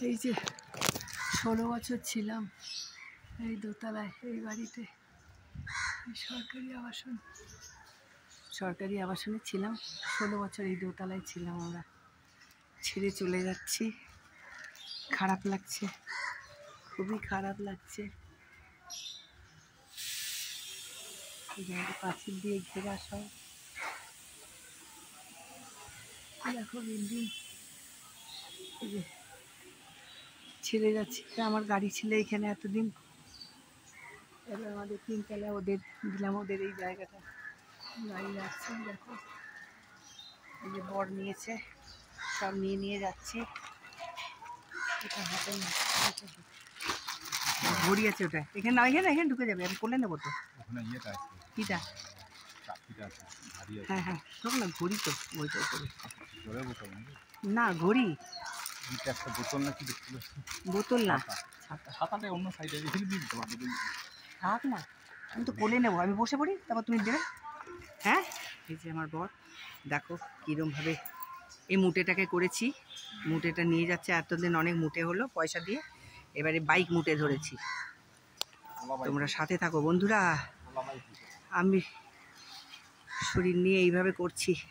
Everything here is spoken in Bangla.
এই যে 16 বছর ছিলাম এই দোতলায়, এই বাড়িতে, সরকারি আবাসনে ছিলাম 16 বছর। এই দোতলায় ছিলাম আমরা। ছেড়ে চলে যাচ্ছি, খারাপ লাগছে, খুবই খারাপ লাগছে। পাঁচিল দিয়ে ঘেরা সব, দেখো বিল্ডিং। ছেড়ে যাচ্ছি, আমার গাড়ি ছিল এখানে এতদিন, এবার আমাদের 3 তলা ওদের দিলাম, ওদের এই জায়গাটা গাড়ি রাখছে। দেখো এই যে বর নিয়েছে, সব নিয়ে যাচ্ছি। এটা হবে না, ঘড়ি আছে ওটা এখানে না, এখানে ঢুকে যাবে, আমি কোলে নেবো তো। কিটা? হ্যাঁ হ্যাঁ, শোক না, ঘড়ি তো ওইটা করে না, ঘড়ি বোতল না, ছাতাটা অন্য সাইডে থাক না, আমি তো কোলে নেবো, আমি বসে পড়ি, তারপর তুমি দেবে। হ্যাঁ, এই যে আমার বর, দেখো কীরমভাবে এই মুটেটাকে করেছি। মুটেটা নিয়ে যাচ্ছে, এতদিন অনেক মুটে হলো পয়সা দিয়ে, এবারে বাইক মুটে ধরেছি। তোমরা সাথে থাকো বন্ধুরা, আমি শরীর নিয়ে এইভাবে করছি।